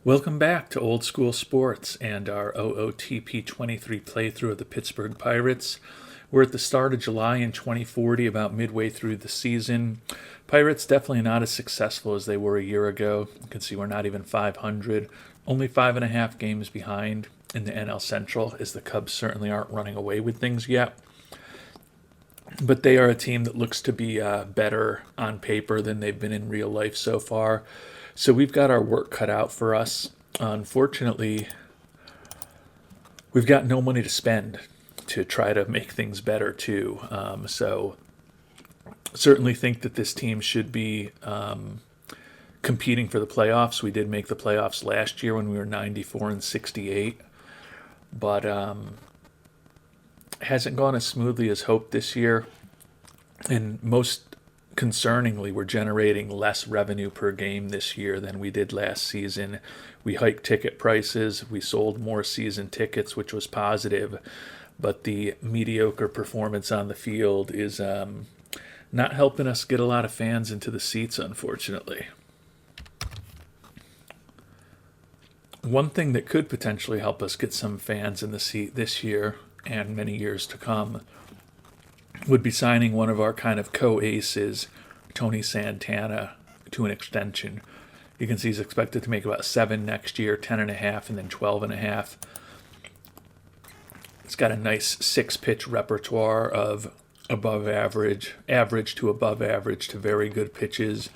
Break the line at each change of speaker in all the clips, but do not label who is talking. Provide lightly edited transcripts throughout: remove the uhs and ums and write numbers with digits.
Welcome back to Old School Sports and our OOTP 23 playthrough of the Pittsburgh Pirates. We're at the start of July in 2040, about midway through the season. Pirates definitely not as successful as they were a year ago. You can see we're not even 500, only 5.5 games behind in the NL Central, as the Cubs certainly aren't running away with things yet. But they are a team that looks to be better on paper than they've been in real life so far. So we've got our work cut out for us. Unfortunately, we've got no money to spend to try to make things better too. So certainly think that this team should be competing for the playoffs. We did make the playoffs last year when we were 94 and 68, but hasn't gone as smoothly as hoped this year. And most concerningly, we're generating less revenue per game this year than we did last season. We hiked ticket prices. We sold more season tickets, which was positive. But the mediocre performance on the field is not helping us get a lot of fans into the seats, unfortunately. One thing that could potentially help us get some fans in the seat this year and many years to come would be signing one of our kind of co-aces, Tony Santana, to an extension. You can see he's expected to make about 7 next year, 10.5, and then 12.5. He's got a nice 6-pitch repertoire of above average to above average to very good pitches,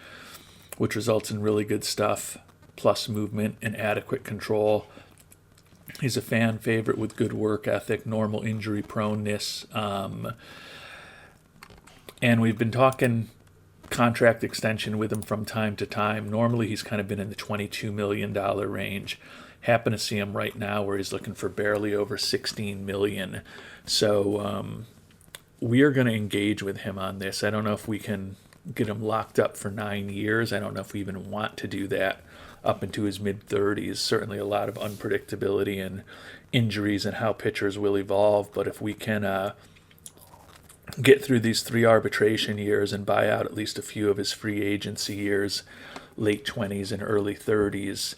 which results in really good stuff, plus movement and adequate control. He's a fan favorite with good work ethic, normal injury proneness, and we've been talking contract extension with him from time to time. Normally he's kind of been in the $22 million range. Happen to see him right now where he's looking for barely over $16 million. So we are going to engage with him on this. I don't know if we can get him locked up for 9 years. I don't know if we even want to do that up into his mid-30s. Certainly a lot of unpredictability and injuries and how pitchers will evolve. But if we can get through these 3 arbitration years and buy out at least a few of his free agency years, late 20s and early 30s,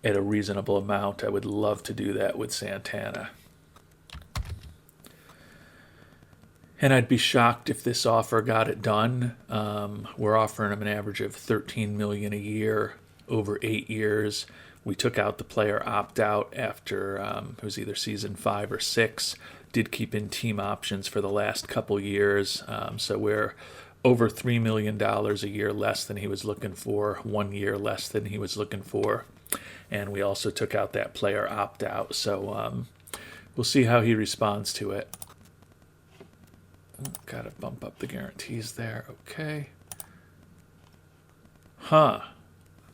at a reasonable amount, I would love to do that with Santana. And I'd be shocked if this offer got it done. We're offering him an average of $13 million a year over 8 years. We took out the player opt-out after it was either season 5 or 6. Did keep in team options for the last couple years. So we're over $3 million a year less than he was looking for, 1 year less than he was looking for. And we also took out that player opt-out. So we'll see how he responds to it. Got to bump up the guarantees there. Okay.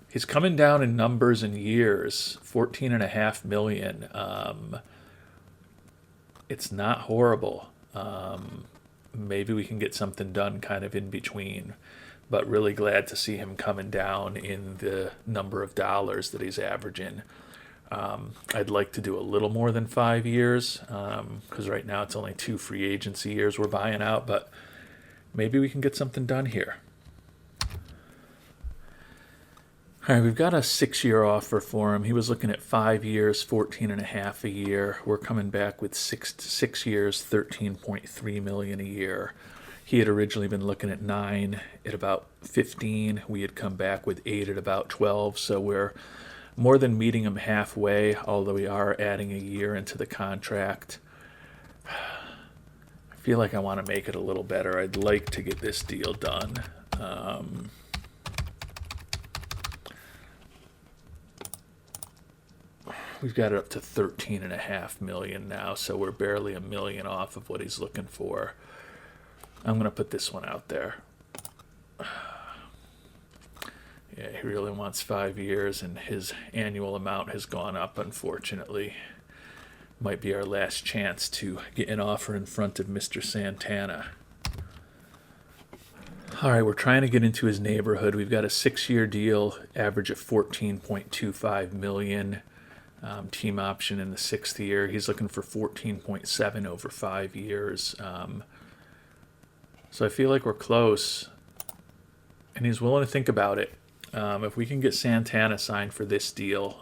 He's coming down in numbers and years. $14.5 million. It's not horrible. Maybe we can get something done kind of in between. But really glad to see him coming down in the number of dollars that he's averaging. I'd like to do a little more than 5 years, because right now it's only 2 free agency years we're buying out, but maybe we can get something done here. All right, we've got a 6-year offer for him. He was looking at 5 years, 14.5 a year. We're coming back with 6 years, 13.3 million a year. He had originally been looking at 9 at about 15. We had come back with 8 at about 12. So we're more than meeting him halfway, although we are adding a year into the contract. I feel like I want to make it a little better. I'd like to get this deal done. We've got it up to 13.5 million now, so we're barely $1 million off of what he's looking for. I'm going to put this one out there. Yeah, he really wants 5 years, and his annual amount has gone up, unfortunately. Might be our last chance to get an offer in front of Mr. Santana. All right, we're trying to get into his neighborhood. We've got a 6-year deal, average of $14.25 million. Team option in the 6th year. He's looking for 14.7 over 5 years. So I feel like we're close, and he's willing to think about it. If we can get Santana signed for this deal,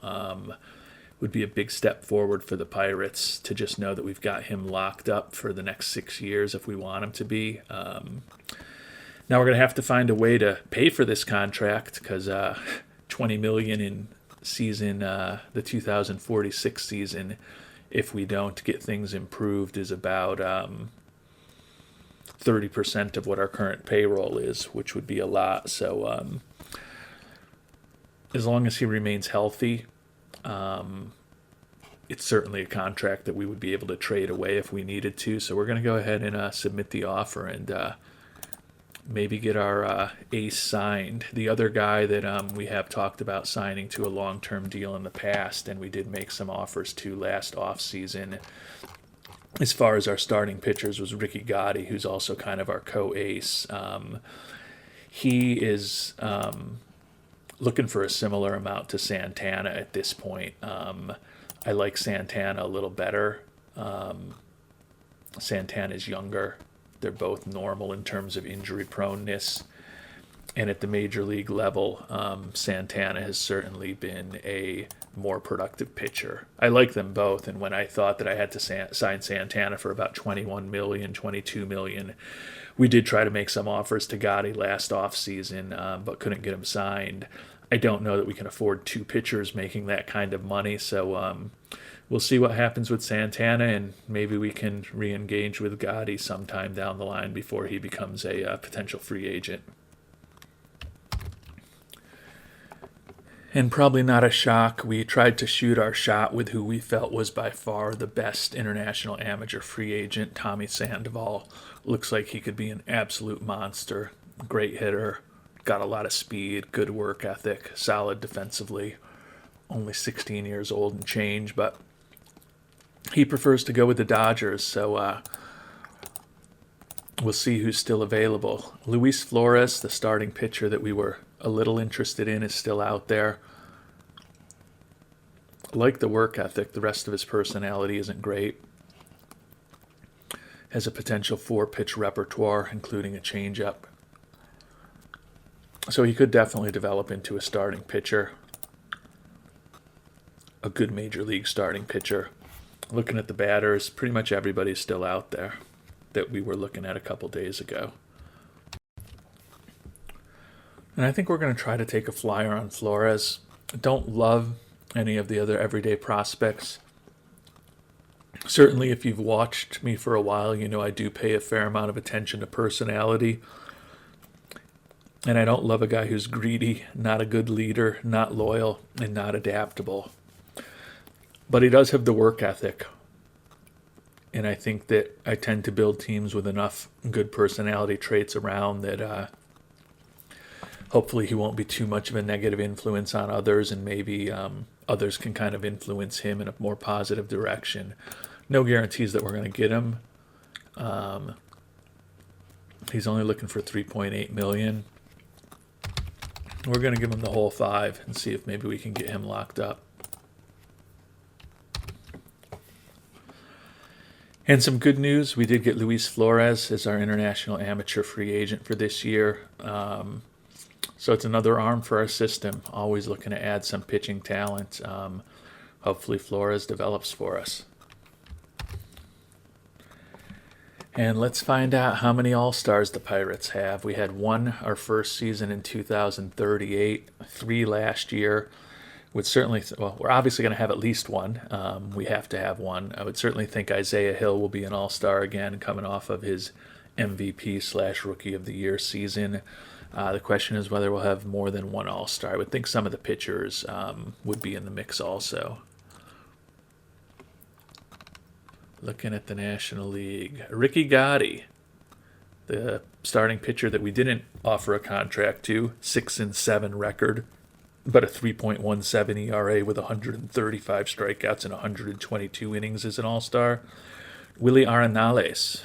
would be a big step forward for the Pirates to just know that we've got him locked up for the next 6 years if we want him to be. Now we're going to have to find a way to pay for this contract because $20 million in season, the 2046 season, if we don't get things improved, is about 30% of what our current payroll is, which would be a lot. So as long as he remains healthy, it's certainly a contract that we would be able to trade away if we needed to. So we're going to go ahead and submit the offer and maybe get our ace signed. The other guy that we have talked about signing to a long-term deal in the past, and we did make some offers to last offseason as far as our starting pitchers, was Ricky Gotti, who's also kind of our co-ace. He is looking for a similar amount to Santana at this point. I like Santana a little better. Santana's younger. They're both normal in terms of injury proneness. And at the major league level, Santana has certainly been a more productive pitcher. I like them both, and when I thought that I had to sign Santana for about $21 million, $22 million, we did try to make some offers to Gotti last offseason, but couldn't get him signed. I don't know that we can afford two pitchers making that kind of money, so we'll see what happens with Santana, and maybe we can re-engage with Gotti sometime down the line before he becomes a potential free agent. And probably not a shock, we tried to shoot our shot with who we felt was by far the best international amateur free agent, Tommy Sandoval. Looks like he could be an absolute monster. Great hitter, got a lot of speed, good work ethic, solid defensively. Only 16 years old and change, but he prefers to go with the Dodgers, so we'll see who's still available. Luis Flores, the starting pitcher that we were a little interested in, is still out there. I like the work ethic. The rest of his personality isn't great. Has a potential 4-pitch repertoire, including a changeup. So he could definitely develop into a starting pitcher. A good major league starting pitcher. Looking at the batters, pretty much everybody's still out there that we were looking at a couple days ago. And I think we're going to try to take a flyer on Flores. Don't love any of the other everyday prospects. Certainly, if you've watched me for a while, you know I do pay a fair amount of attention to personality. And I don't love a guy who's greedy, not a good leader, not loyal, and not adaptable. But he does have the work ethic. And I think that I tend to build teams with enough good personality traits around that hopefully he won't be too much of a negative influence on others, and maybe others can kind of influence him in a more positive direction. No guarantees that we're going to get him. He's only looking for $3.8 million. We're going to give him the whole 5 and see if maybe we can get him locked up. And some good news, we did get Luis Flores as our international amateur free agent for this year. So it's another arm for our system, always looking to add some pitching talent. Hopefully Flores develops for us. And let's find out how many All-Stars the Pirates have. We had 1 our first season in 2038, 3 last year. Would certainly, we're obviously going to have at least 1. We have to have 1. I would certainly think Isaiah Hill will be an All-Star again, coming off of his MVP/Rookie of the Year season. The question is whether we'll have more than 1 All-Star. I would think some of the pitchers would be in the mix also. Looking at the National League, Ricky Gotti, the starting pitcher that we didn't offer a contract to, 6-7 record, but a 3.17 ERA with 135 strikeouts and 122 innings as an All-Star. Willie Arenales,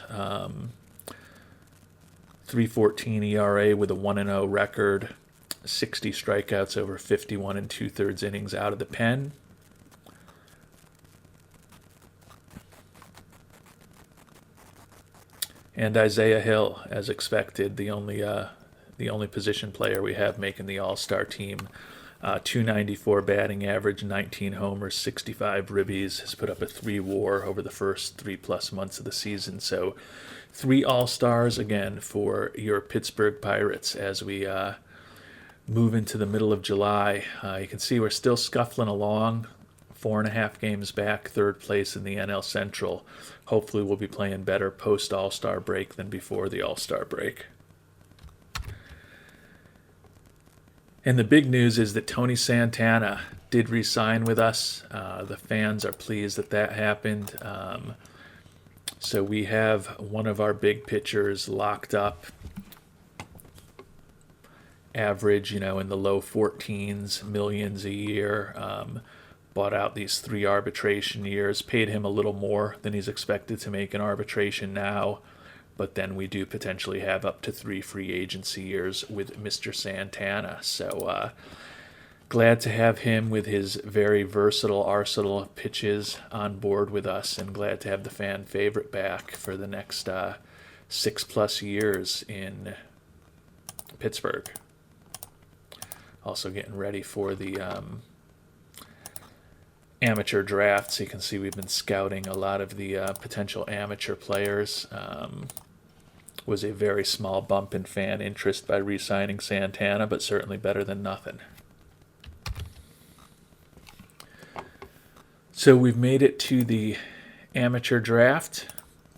3.14 ERA with a 1-0 record, 60 strikeouts over 51 2/3 innings out of the pen. And Isaiah Hill, as expected, the only the only position player we have making the All-Star team. 294 batting average, 19 homers, 65 ribbies. Has put up a 3 WAR over the first 3+ months of the season. So 3 All-Stars again for your Pittsburgh Pirates as we move into the middle of July. You can see we're still scuffling along. 4.5 games back, third place in the NL Central. Hopefully we'll be playing better post-All-Star break than before the All-Star break. And the big news is that Tony Santana did re-sign with us. The fans are pleased that that happened. So we have one of our big pitchers locked up. Average, in the low 14s, millions a year. Bought out these 3 arbitration years. Paid him a little more than he's expected to make in arbitration now. But then we do potentially have up to 3 free agency years with Mr. Santana. So glad to have him with his very versatile arsenal of pitches on board with us, and glad to have the fan favorite back for the next 6+ years in Pittsburgh. Also getting ready for the amateur draft. So you can see we've been scouting a lot of the potential amateur players. Was a very small bump in fan interest by re-signing Santana, but certainly better than nothing. So we've made it to the amateur draft,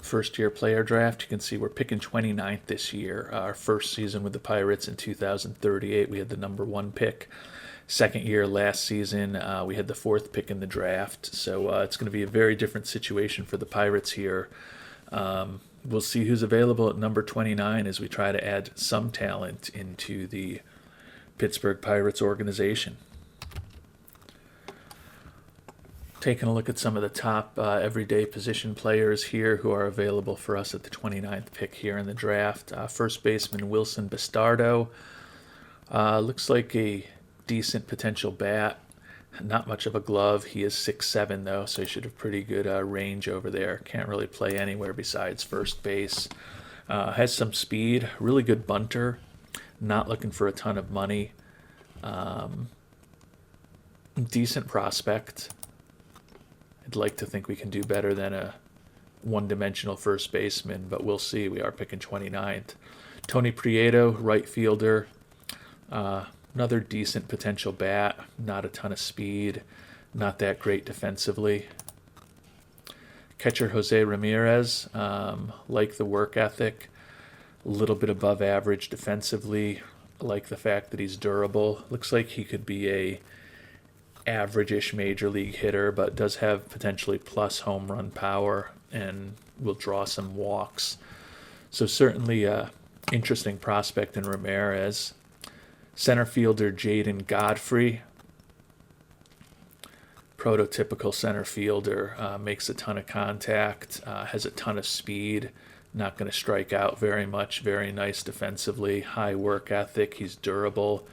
first-year player draft. You can see we're picking 29th this year. Our first season with the Pirates in 2038, we had the number 1 pick. Second year last season, we had the 4th pick in the draft. So it's going to be a very different situation for the Pirates here. We'll see who's available at number 29 as we try to add some talent into the Pittsburgh Pirates organization. Taking a look at some of the top everyday position players here who are available for us at the 29th pick here in the draft. First baseman Wilson Bastardo. Looks like a decent potential bat. Not much of a glove. He is 6'7", though, so he should have pretty good range over there. Can't really play anywhere besides first base. Has some speed. Really good bunter. Not looking for a ton of money. Decent prospect. I'd like to think we can do better than a one-dimensional first baseman, but we'll see. We are picking 29th. Tony Prieto, right fielder. Another decent potential bat, not a ton of speed, not that great defensively. Catcher Jose Ramirez, like the work ethic, a little bit above average defensively, like the fact that he's durable. Looks like he could be a average-ish major league hitter, but does have potentially plus home run power and will draw some walks. So certainly a interesting prospect in Ramirez. Center fielder Jaden Godfrey, prototypical center fielder, makes a ton of contact, has a ton of speed, not going to strike out very much, very nice defensively, high work ethic, he's durable.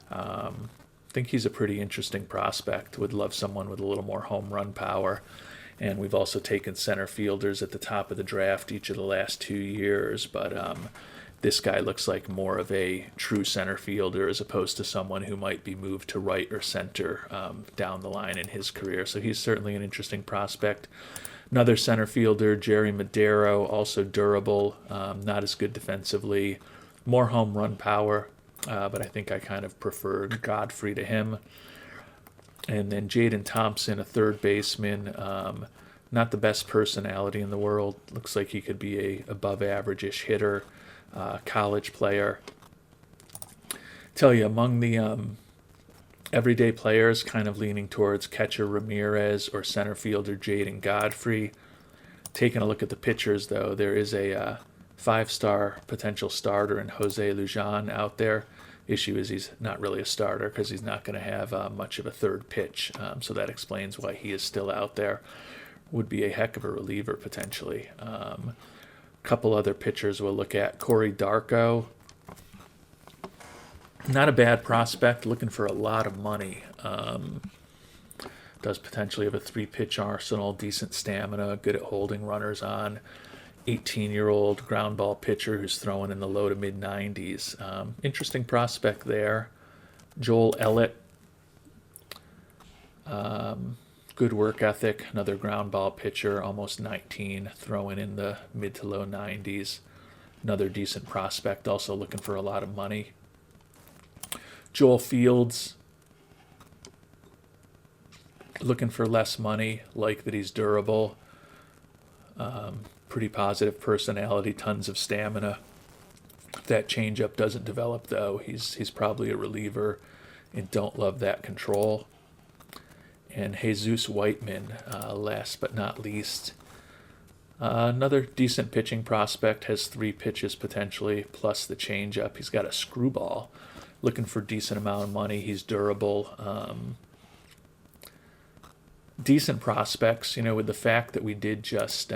I think he's a pretty interesting prospect. Would love someone with a little more home run power. And we've also taken center fielders at the top of the draft each of the last 2 years, but this guy looks like more of a true center fielder as opposed to someone who might be moved to right or center down the line in his career. So he's certainly an interesting prospect. Another center fielder, Jerry Madero, also durable, not as good defensively, more home run power, but I think I kind of prefer Godfrey to him. And then Jaden Thompson, a third baseman, not the best personality in the world. Looks like he could be a above average-ish hitter. College player. Tell you, among the everyday players, kind of leaning towards catcher Ramirez or center fielder Jaden Godfrey. Taking a look at the pitchers, though, there is a 5-star potential starter in Jose Lujan out there. Issue is he's not really a starter because he's not going to have much of a third pitch, so that explains why he is still out there. Would be a heck of a reliever potentially. Couple other pitchers we'll look at. Corey Darko. Not a bad prospect, looking for a lot of money. Does potentially have a 3-pitch arsenal, decent stamina, good at holding runners on. 18-year-old ground ball pitcher who's throwing in the low to mid 90s. Interesting prospect there. Joel Ellett, good work ethic, another ground ball pitcher, almost 19, throwing in the mid to low 90s. Another decent prospect, also looking for a lot of money. Joel Fields, looking for less money, like that he's durable. Pretty positive personality, tons of stamina. If that changeup doesn't develop, though, he's probably a reliever and don't love that control. And Jesus Whiteman, last but not least. Another decent pitching prospect, has 3 pitches potentially, plus the changeup. He's got a screwball, looking for decent amount of money. He's durable. Decent prospects, with the fact that we did just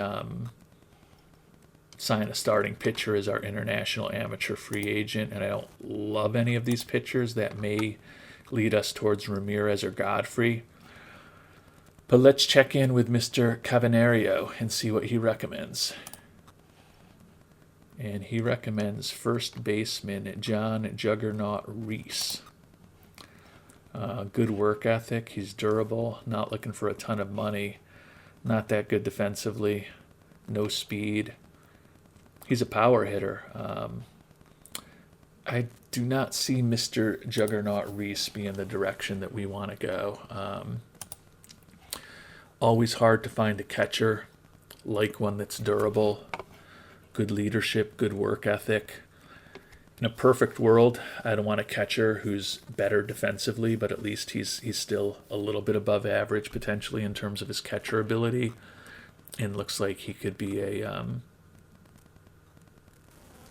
sign a starting pitcher as our international amateur free agent, and I don't love any of these pitchers. That may lead us towards Ramirez or Godfrey. But let's check in with Mr. Cavanario and see what he recommends. And he recommends first baseman John Juggernaut Reese. Good work ethic. He's durable, not looking for a ton of money, not that good defensively, no speed. He's a power hitter. I do not see Mr. Juggernaut Reese being the direction that we want to go. Always hard to find a catcher, like one that's durable, good leadership, good work ethic. In a perfect world, I'd want a catcher who's better defensively, but at least he's still a little bit above average potentially in terms of his catcher ability, and looks like he could be a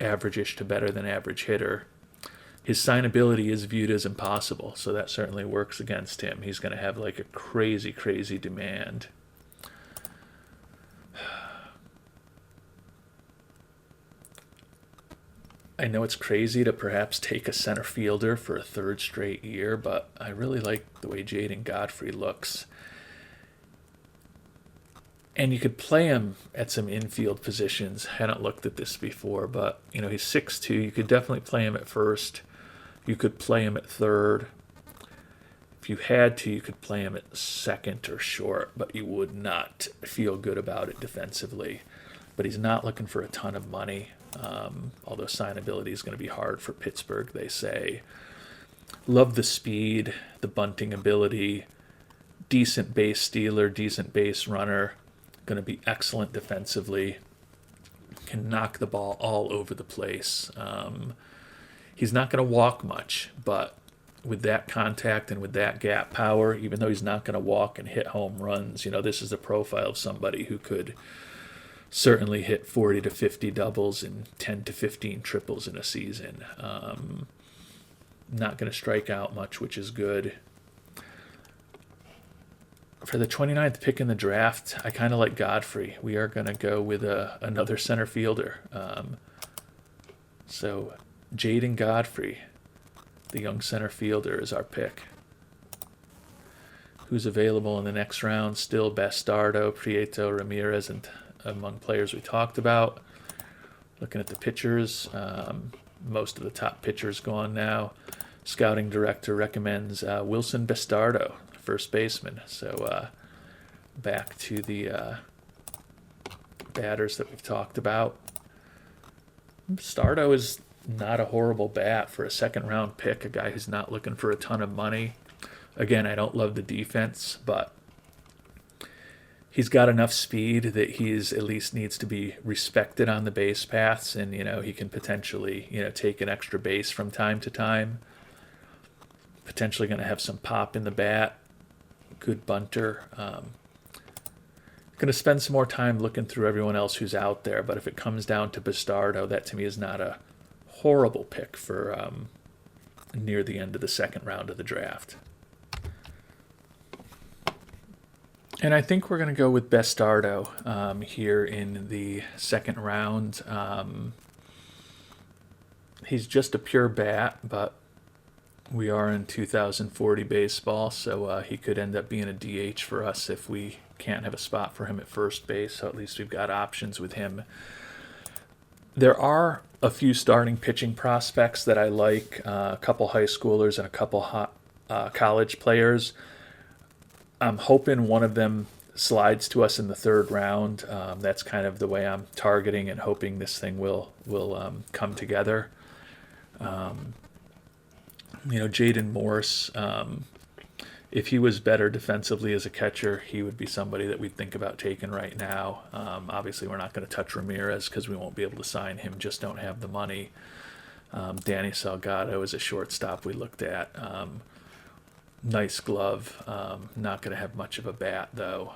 average-ish to better than average hitter. His signability is viewed as impossible, so that certainly works against him. He's going to have like a crazy, crazy demand. I know it's crazy to perhaps take a center fielder for a 3rd straight year, but I really like the way Jaden Godfrey looks. And you could play him at some infield positions. Hadn't looked at this before, but he's 6'2". You could definitely play him at first. You could play him at third. If you had to, you could play him at second or short, but you would not feel good about it defensively. But he's not looking for a ton of money, although signability is going to be hard for Pittsburgh, they say. Love the speed, the bunting ability, decent base stealer, decent base runner, going to be excellent defensively, can knock the ball all over the place. He's not going to walk much, but with that contact and with that gap power, even though he's not going to walk and hit home runs, this is the profile of somebody who could certainly hit 40 to 50 doubles and 10 to 15 triples in a season. Not going to strike out much, which is good. For the 29th pick in the draft, I kind of like Godfrey. We are going to go with another center fielder. So Jaden Godfrey, the young center fielder, is our pick. Who's available in the next round? Still Bastardo, Prieto, Ramirez, and among players we talked about. Looking at the pitchers, most of the top pitchers gone now. Scouting director recommends Wilson Bastardo, first baseman. So back to the batters that we've talked about. Bastardo is not a horrible bat for a second-round pick, a guy who's not looking for a ton of money. Again, I don't love the defense, but he's got enough speed that he's at least needs to be respected on the base paths, and he can potentially take an extra base from time to time. Potentially going to have some pop in the bat. Good bunter. Going to spend some more time looking through everyone else who's out there, but if it comes down to Bastardo, that to me is not a horrible pick for near the end of the second round of the draft. And I think we're going to go with Bastardo here in the second round. He's just a pure bat, but we are in 2040 baseball, so he could end up being a DH for us if we can't have a spot for him at first base. So at least we've got options with him There are a few starting pitching prospects that I like, a couple high schoolers and a couple college players. I'm hoping one of them slides to us in the third round. That's kind of the way I'm targeting and hoping this thing will come together. Jaden Morse, if he was better defensively as a catcher, he would be somebody that we'd think about taking right now. Obviously, we're not going to touch Ramirez because we won't be able to sign him, just don't have the money. Danny Salgado is a shortstop we looked at. Nice glove. Not going to have much of a bat, though.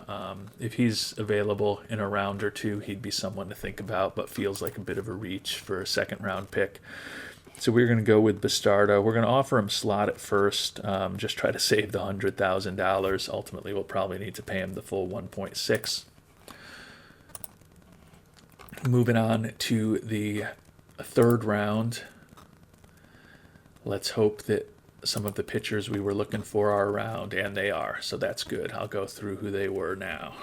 If he's available in a round or two, he'd be someone to think about, but feels like a bit of a reach for a second-round pick. So we're going to go with Bastardo. We're going to offer him slot at first, just try to save the $100,000. Ultimately, we'll probably need to pay him the full 1.6. Moving on to the third round. Let's hope that some of the pitchers we were looking for are around, and they are, so that's good. I'll go through who they were now.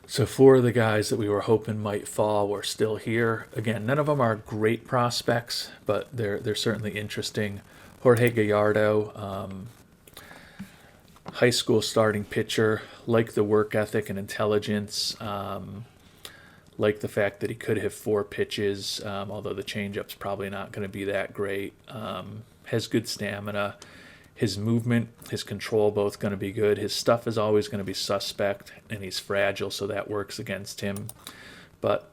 So 4 of the guys that we were hoping might fall were still here. Again, none of them are great prospects, but they're certainly interesting. Jorge Gallardo, high school starting pitcher, like the work ethic and intelligence, like the fact that he could have 4 pitches, although the changeup's probably not going to be that great. Has good stamina. His movement, his control, both going to be good. His stuff is always going to be suspect, and he's fragile, so that works against him. But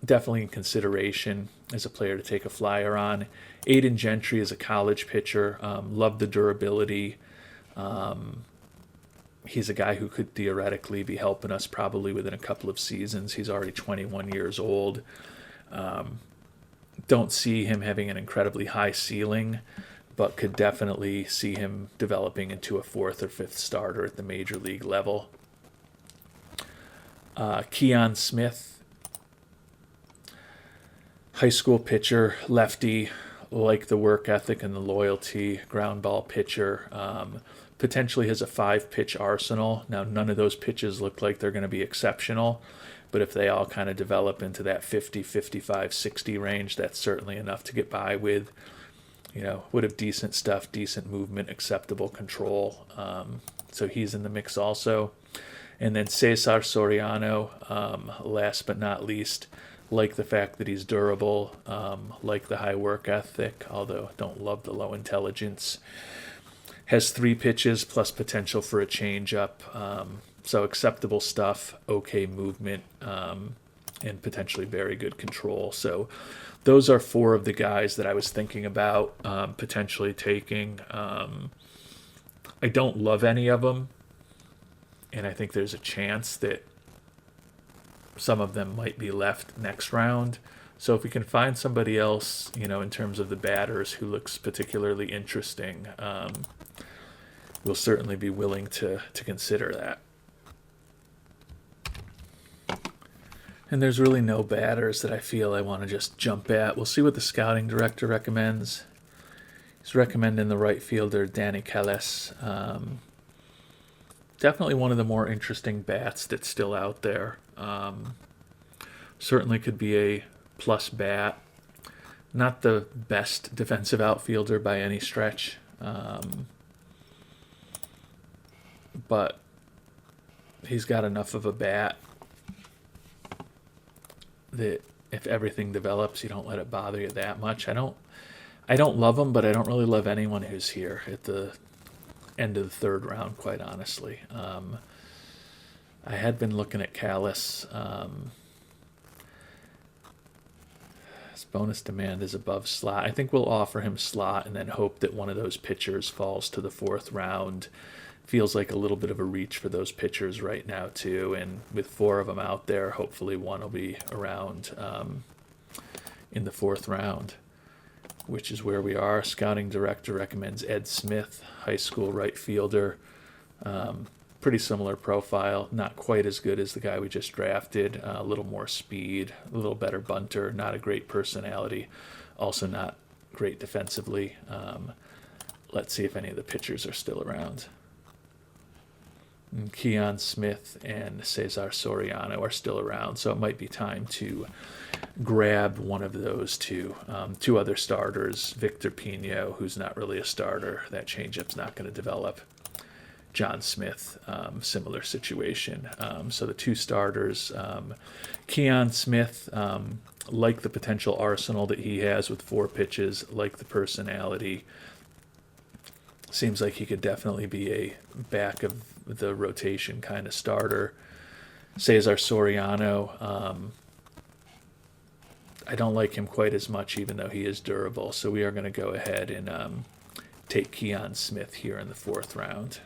definitely in consideration as a player to take a flyer on. Aiden Gentry is a college pitcher. Love the durability. He's a guy who could theoretically be helping us probably within a couple of seasons. He's already 21 years old. Don't see him having an incredibly high ceiling, but could definitely see him developing into a 4th or 5th starter at the major league level. Keon Smith, high school pitcher, lefty, like the work ethic and the loyalty, ground ball pitcher. Potentially has a 5-pitch arsenal. Now, none of those pitches look like they're going to be exceptional, but if they all kind of develop into that 50, 55, 60 range, that's certainly enough to get by with. Would have decent stuff, decent movement, acceptable control. So he's in the mix also. And then Cesar Soriano, last but not least, like the fact that he's durable, like the high work ethic, although don't love the low intelligence. Has 3 pitches plus potential for a changeup. So acceptable stuff, okay movement, and potentially very good control. So those are 4 of the guys that I was thinking about potentially taking. I don't love any of them, and I think there's a chance that some of them might be left next round. So if we can find somebody else, in terms of the batters who looks particularly interesting, we'll certainly be willing to consider that. And there's really no batters that I feel I want to just jump at. We'll see what the scouting director recommends. He's recommending the right fielder, Danny Calles. Definitely one of the more interesting bats that's still out there. Certainly could be a plus bat. Not the best defensive outfielder by any stretch. But he's got enough of a bat that if everything develops, you don't let it bother you that much. I don't love him, but I don't really love anyone who's here at the end of the 3rd round, quite honestly. I had been looking at Callis. His bonus demand is above slot. I think we'll offer him slot and then hope that one of those pitchers falls to the 4th round. Feels like a little bit of a reach for those pitchers right now, too. And with 4 of them out there, hopefully one will be around in the 4th round, which is where we are. Scouting director recommends Ed Smith, high school right fielder. Pretty similar profile, not quite as good as the guy we just drafted. A little more speed, a little better bunter, not a great personality, also not great defensively. Let's see if any of the pitchers are still around. Keon Smith and Cesar Soriano are still around, so it might be time to grab one of those two. Two other starters, Victor Pino, who's not really a starter. That changeup's not going to develop. John Smith, similar situation. So the two starters, Keon Smith, like the potential arsenal that he has with 4 pitches, like the personality. Seems like he could definitely be a back of the rotation kind of starter. Cesar Soriano, I don't like him quite as much, even though he is durable. So we are going to go ahead and take Keon Smith here in the 4th round.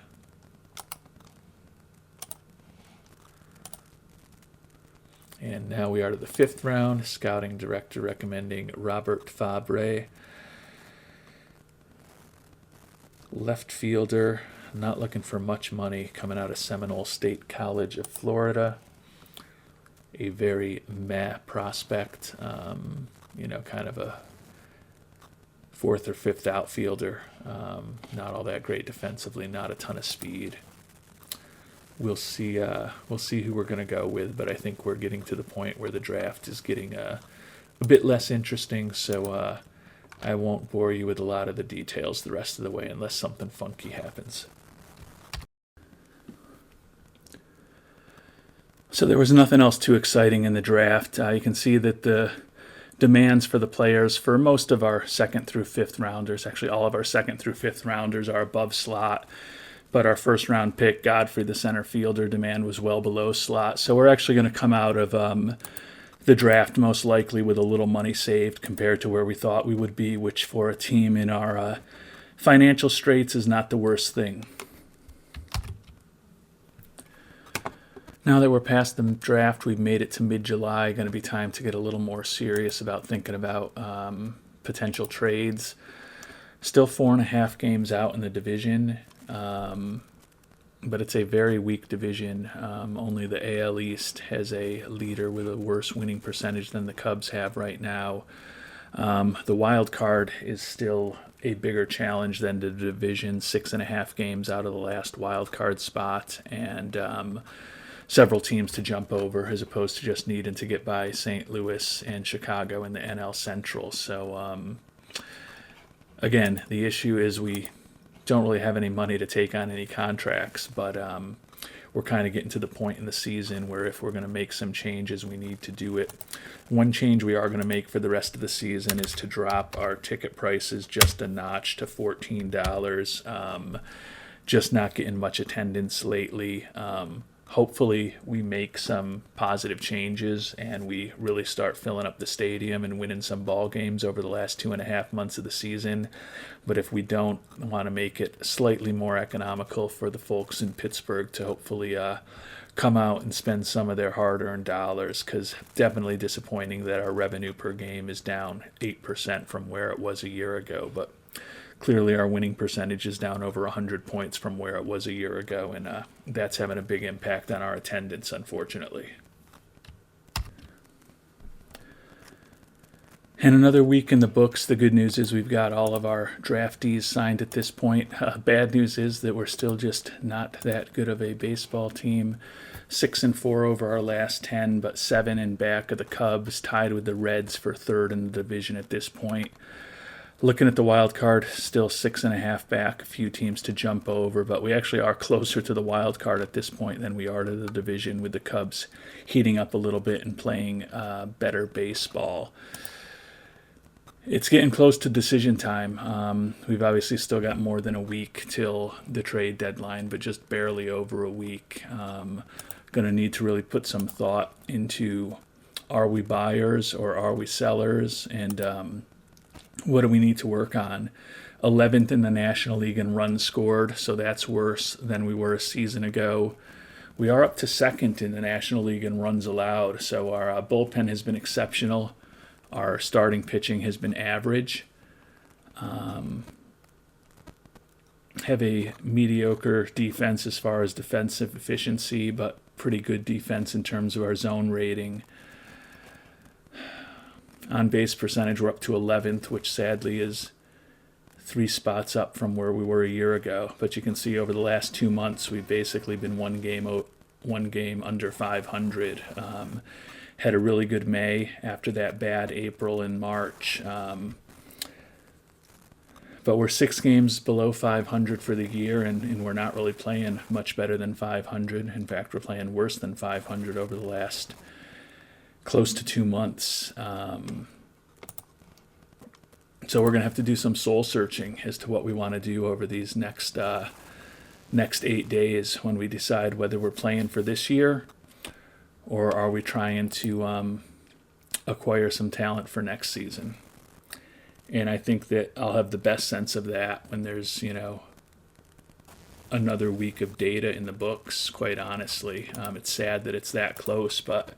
And now we are to the 5th round. Scouting director recommending Robert Fabre. Left fielder, not looking for much money, coming out of Seminole State College of Florida. A very meh prospect, kind of a 4th or 5th outfielder. Not all that great defensively, not a ton of speed. We'll see who we're going to go with, but I think we're getting to the point where the draft is getting a bit less interesting, so I won't bore you with a lot of the details the rest of the way unless something funky happens. So there was nothing else too exciting in the draft. You can see that the demands for the players for most of our 2nd through 5th rounders, actually all of our 2nd through 5th rounders, are above slot. But our 1st round pick, Godfrey, the center fielder, demand was well below slot. So we're actually going to come out of the draft most likely with a little money saved compared to where we thought we would be, which for a team in our financial straits is not the worst thing. Now that we're past the draft, we've made it to mid-July. Going to be time to get a little more serious about thinking about potential trades. Still 4.5 games out in the division. But it's a very weak division. Only the AL East has a leader with a worse winning percentage than the Cubs have right now. The wild card is still a bigger challenge than the division. 6.5 games out of the last wild card spot, and several teams to jump over as opposed to just needing to get by St. Louis and Chicago in the NL Central. So again, the issue is we don't really have any money to take on any contracts, but we're kind of getting to the point in the season where if we're going to make some changes, we need to do it. One change we are going to make for the rest of the season is to drop our ticket prices just a notch to $14. Just not getting much attendance lately. Hopefully we make some positive changes and we really start filling up the stadium and winning some ball games over the last 2.5 months of the season. But if we don't, want to make it slightly more economical for the folks in Pittsburgh to hopefully come out and spend some of their hard-earned dollars, because definitely disappointing that our revenue per game is down 8% from where it was a year ago. But clearly our winning percentage is down over 100 points from where it was a year ago, and that's having a big impact on our attendance, unfortunately. And another week in the books. The good news is we've got all of our draftees signed at this point. Bad news is that we're still just not that good of a baseball team. 6-4 over our last 10, but 7 in back of the Cubs, tied with the Reds for 3rd in the division at this point. Looking at the wild card, still 6.5 back, a few teams to jump over, but we actually are closer to the wild card at this point than we are to the division, with the Cubs heating up a little bit and playing better baseball. It's getting close to decision time. We've obviously still got more than a week till the trade deadline, but just barely over a week. Going to need to really put some thought into, are we buyers or are we sellers, and what do we need to work on? 11th in the National League in runs scored, so that's worse than we were a season ago. We are up to 2nd in the National League in runs allowed, so our bullpen has been exceptional. Our starting pitching has been average. Have a mediocre defense as far as defensive efficiency, but pretty good defense in terms of our zone rating. On base percentage, we're up to 11th, which sadly is 3 spots up from where we were a year ago. But you can see over the last 2 months, we've basically been one game under 500. Had a really good May after that bad April and March. But we're 6 games below 500 for the year, and we're not really playing much better than 500. In fact, we're playing worse than 500 over the last close to 2 months. So we're going to have to do some soul searching as to what we want to do over these next 8 days when we decide whether we're playing for this year or are we trying to acquire some talent for next season. And I think that I'll have the best sense of that when there's, another week of data in the books, quite honestly. It's sad that it's that close, but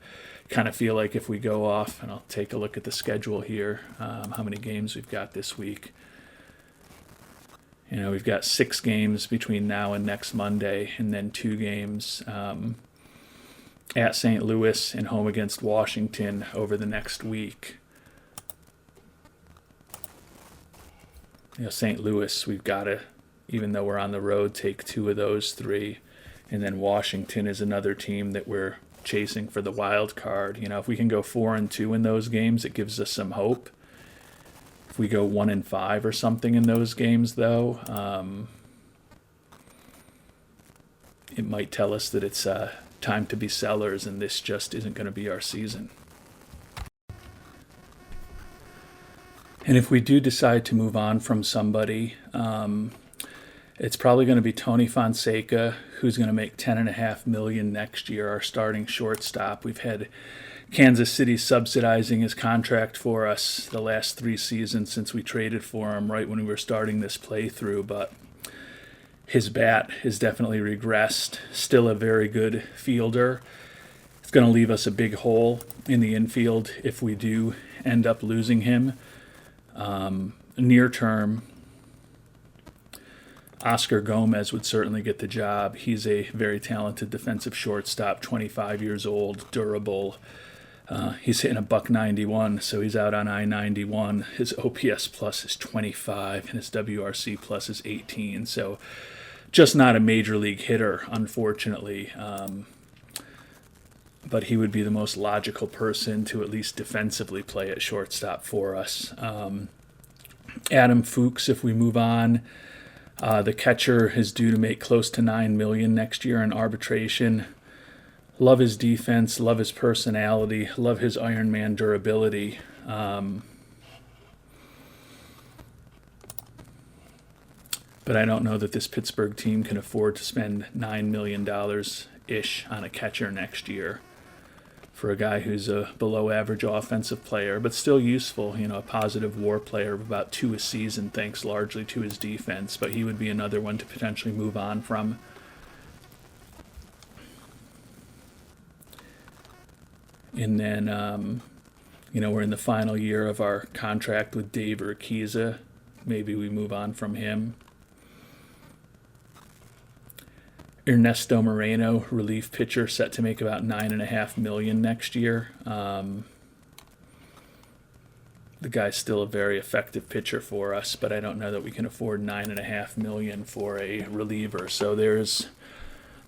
kind of feel like if we go off, and I'll take a look at the schedule here, how many games we've got this week. We've got 6 games between now and next Monday, and then 2 games at St. Louis and home against Washington over the next week. St. Louis, we've got to, even though we're on the road, take 2 of those 3. And then Washington is another team that we're chasing for the wild card. If we can go 4-2 in those games, it gives us some hope. If we go 1-5 or something in those games, though, it might tell us that it's time to be sellers, and this just isn't going to be our season. And if we do decide to move on from somebody, it's probably going to be Tony Fonseca, who's going to make $10.5 million next year, our starting shortstop. We've had Kansas City subsidizing his contract for us the last 3 seasons since we traded for him right when we were starting this playthrough, but his bat has definitely regressed. Still a very good fielder. It's going to leave us a big hole in the infield if we do end up losing him. Near term, Oscar Gomez would certainly get the job. He's a very talented defensive shortstop, 25 years old, durable. He's hitting a .191, so he's out on I-91. His OPS plus is 25, and his WRC plus is 18. So just not a major league hitter, unfortunately. But he would be the most logical person to at least defensively play at shortstop for us. Adam Fuchs, if we move on, the catcher is due to make close to $9 million next year in arbitration. Love his defense, love his personality, love his Iron Man durability. But I don't know that this Pittsburgh team can afford to spend $9 million-ish on a catcher next year for a guy who's a below-average offensive player, but still useful, a positive WAR player of about 2 a season, thanks largely to his defense. But he would be another one to potentially move on from. And then, we're in the final year of our contract with Dave Urquiza. Maybe we move on from him. Ernesto Moreno, relief pitcher, set to make about $9.5 million next year. The guy's still a very effective pitcher for us, but I don't know that we can afford $9.5 million for a reliever. So there's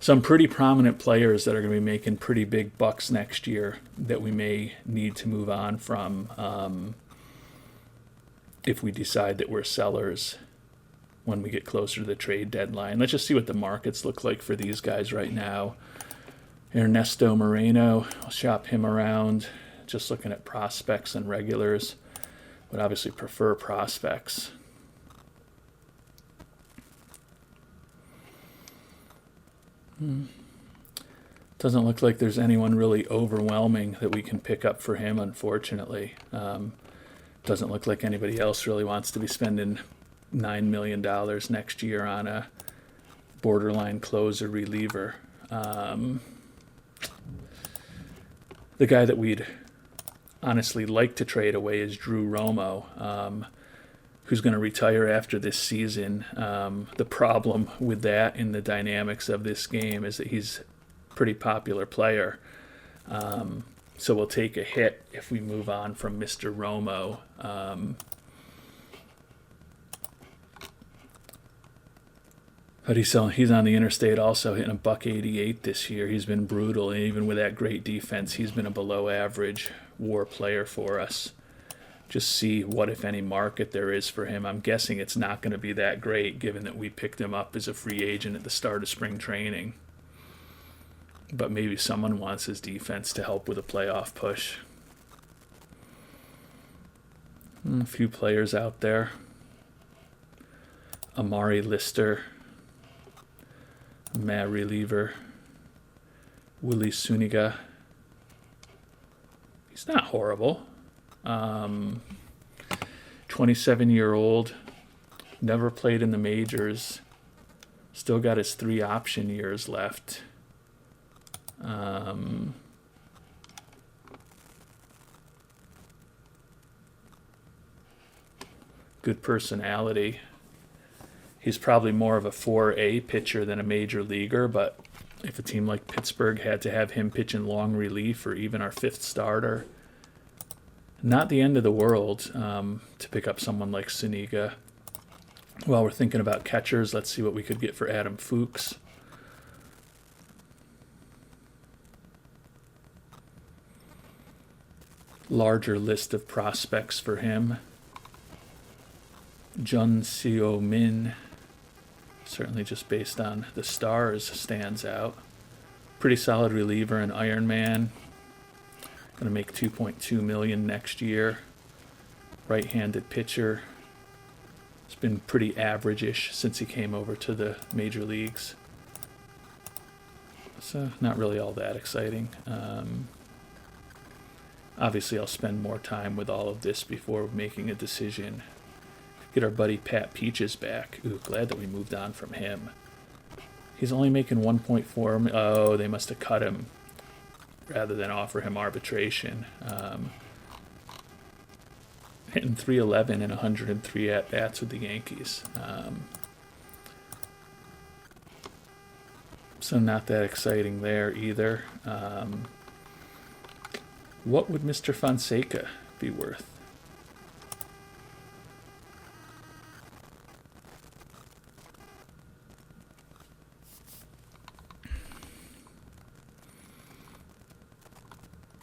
some pretty prominent players that are going to be making pretty big bucks next year that we may need to move on from if we decide that we're sellers when we get closer to the trade deadline. Let's just see what the markets look like for these guys right now. Ernesto Moreno, I'll shop him around. Just looking at prospects and regulars. Would obviously prefer prospects. Doesn't look like there's anyone really overwhelming that we can pick up for him, unfortunately. Doesn't look like anybody else really wants to be spending $9 million next year on a borderline closer reliever. The guy that we'd honestly like to trade away is Drew Romo, who's going to retire after this season. The problem with that in the dynamics of this game is that he's a pretty popular player. So we'll take a hit if we move on from Mr. Romo. But he's on the interstate also hitting a buck 88 this year. He's been brutal, and even with that great defense, he's been a below average WAR player for us. Just see what, if any, market there is for him. I'm guessing it's not going to be that great, given that we picked him up as a free agent at the start of spring training. But maybe someone wants his defense to help with a playoff push. A few players out there. Amari Lister, Matt reliever, Willie Suniga. He's not horrible. 27-year-old, never played in the majors, still got his 3 option years left. Good personality. He's probably more of a 4A pitcher than a major leaguer, but if a team like Pittsburgh had to have him pitch in long relief or even our 5th starter, not the end of the world to pick up someone like Suniga. While we're thinking about catchers, let's see what we could get for Adam Fuchs. Larger list of prospects for him. Jun Seo Min, certainly just based on the stars, stands out. Pretty solid reliever and Ironman. Going to make $2.2 million next year. Right-handed pitcher. It's been pretty average-ish since he came over to the major leagues. So not really all that exciting. Obviously, I'll spend more time with all of this before making a decision. Get our buddy Pat Peaches back. Ooh, glad that we moved on from him. He's only making 1.4. Oh, they must have cut him rather than offer him arbitration. Hitting 311 and 103 at-bats with the Yankees. So not that exciting there either. What would Mr. Fonseca be worth?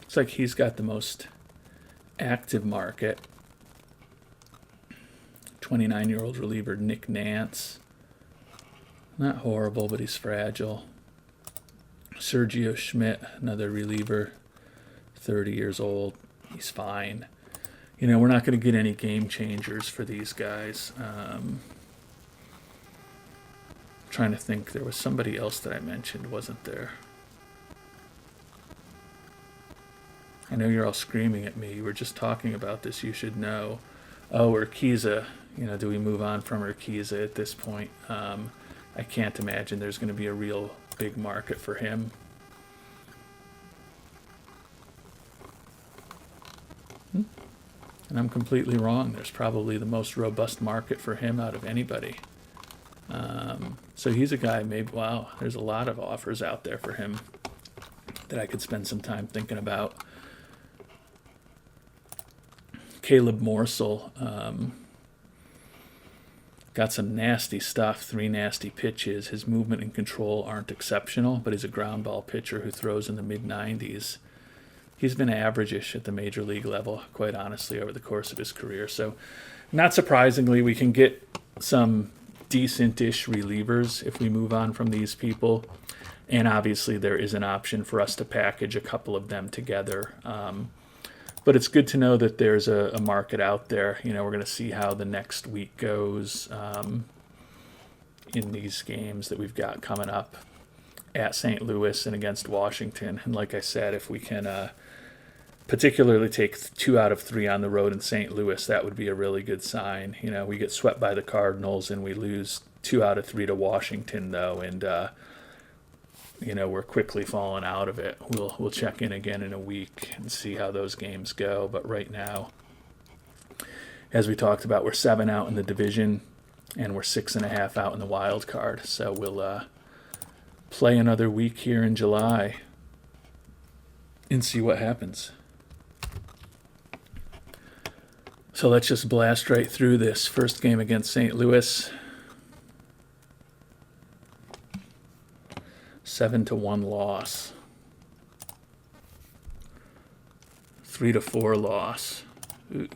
Looks like he's got the most active market. 29-year-old reliever Nick Nance. Not horrible, but he's fragile. Sergio Schmidt, another reliever, 30 years old. He's fine. You know, we're not going to get any game changers for these guys. Trying to think. There was somebody else that I mentioned, wasn't there? I know you're all screaming at me. You were just talking about this. You should know. Oh, Urquiza. You know, do we move on from Urquiza at this point? I can't imagine there's going to be a real big market for him. And I'm completely wrong. There's probably the most robust market for him out of anybody. So he's a guy, maybe, wow, there's a lot of offers out there for him that I could spend some time thinking about. Caleb Morsel, got some nasty stuff, 3 nasty pitches. His movement and control aren't exceptional, but he's a ground ball pitcher who throws in the mid-90s. He's been average-ish at the major league level, quite honestly, over the course of his career. So not surprisingly, we can get some decent-ish relievers if we move on from these people. And obviously there is an option for us to package a couple of them together. But it's good to know that there's a market out there. You know, we're going to see how the next week goes in these games that we've got coming up at St. Louis and against Washington. And like I said, if we can particularly take 2 out of 3 on the road in St. Louis, that would be a really good sign. You know, we get swept by the Cardinals and we lose 2 out of 3 to Washington, though, and you know, we're quickly falling out of it. We'll check in again in a week and see how those games go. But right now, as we talked about, we're 7 out in the division and we're 6.5 out in the wild card. So we'll play another week here in July and see what happens. So let's just blast right through this. First game against St. Louis. 7-1 loss. 3-4 loss. Ooh.